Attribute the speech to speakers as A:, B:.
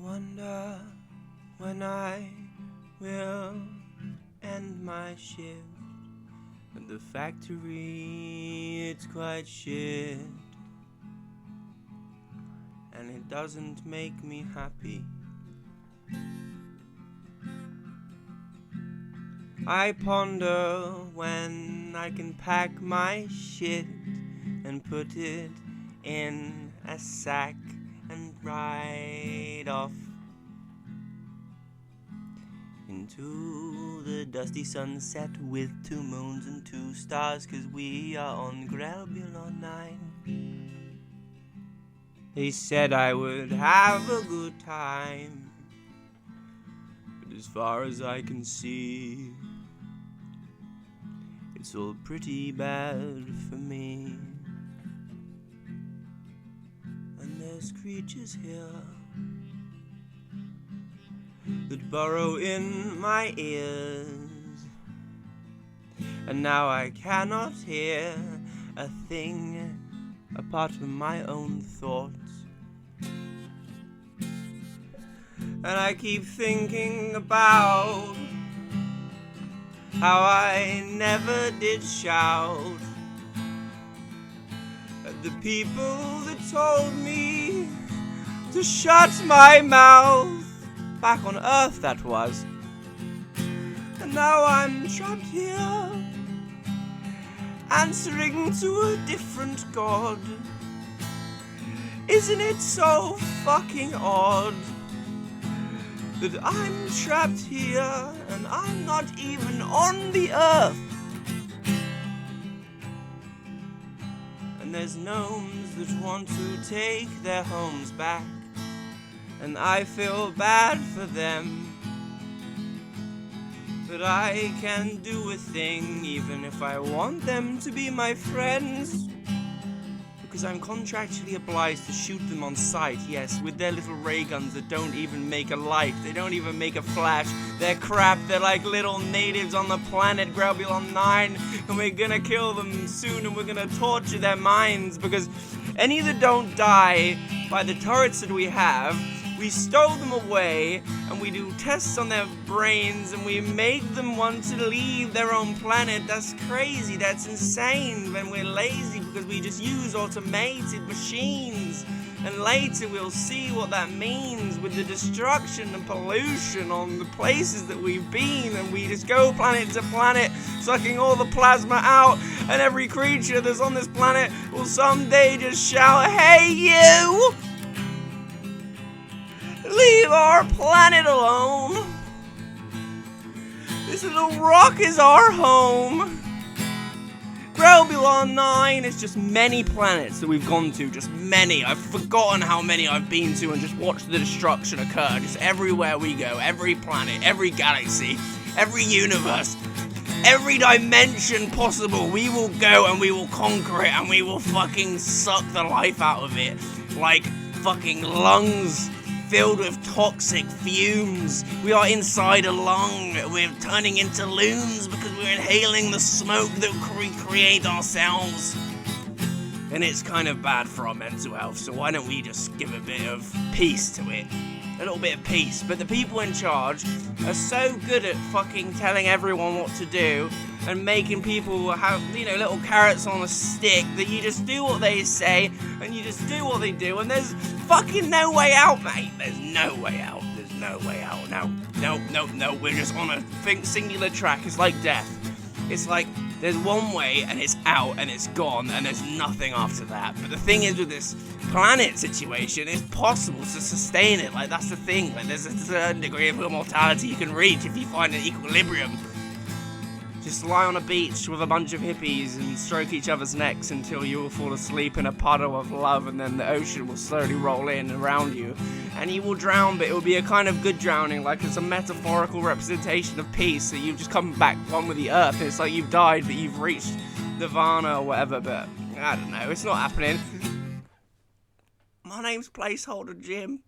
A: wonder when I will end my shift at the factory. It's quite shit, and it doesn't make me happy. I ponder when I can pack my shit and put it in a sack and ride off into the dusty sunset with 2 moons and 2 stars, 'cause we are on Grelbulon 9. They said I would have a good time, but as far as I can see, it's all pretty bad for me. And there's creatures here that burrow in my ears, and now I cannot hear a thing apart from my own thoughts. And I keep thinking about how I never did shout at the people that told me to shut my mouth. Back on Earth, that was. And now I'm trapped here, answering to a different god. Isn't it so fucking odd that I'm trapped here and I'm not even on the Earth? And there's gnomes that want to take their homes back, and I feel bad for them. But I can do a thing even if I want them to be my friends, because I'm contractually obliged to shoot them on sight, yes, with their little ray guns that don't even make a light, they don't even make a flash, they're crap, they're like little natives on the planet Grelbulon 9, and we're gonna kill them soon, and we're gonna torture their minds, because any that don't die by the turrets that we have, we stow them away, and we do tests on their brains, and we make them want to leave their own planet. That's crazy, that's insane when we're lazy, because we just use automated machines. And later we'll see what that means with the destruction and pollution on the places that we've been, and we just go planet to planet, sucking all the plasma out, and every creature that's on this planet will someday just shout, "Hey you! Leave our planet alone! This little rock is our home!" Grelbulon 9 is just many planets that we've gone to, just many. I've forgotten how many I've been to, and just watched the destruction occur just everywhere we go. Every planet, every galaxy, every universe, every dimension possible. We will go and we will conquer it, and we will fucking suck the life out of it like fucking lungs filled with toxic fumes. We are inside a lung. We're turning into loons because we're inhaling the smoke that we create ourselves. And it's kind of bad for our mental health, so why don't we just give a bit of peace to it? A little bit of peace. But the people in charge are so good at fucking telling everyone what to do and making people have, little carrots on a stick, that you just do what they say and you just do what they do, and there's fucking no way out, mate. There's no way out. There's no way out. No. We're just on a singular track. It's like death. It's like there's one way and it's out and it's gone and there's nothing after that. But the thing is, with this planet situation, it's possible to sustain it. Like, that's the thing. Like, there's a certain degree of immortality you can reach if you find an equilibrium. Just lie on a beach with a bunch of hippies and stroke each other's necks until you will fall asleep in a puddle of love, and then the ocean will slowly roll in around you, and you will drown, but it will be a kind of good drowning, like it's a metaphorical representation of peace, that you've just come back one with the earth. It's like you've died, but you've reached nirvana or whatever, but I don't know, it's not happening. My name's Placeholder Jim.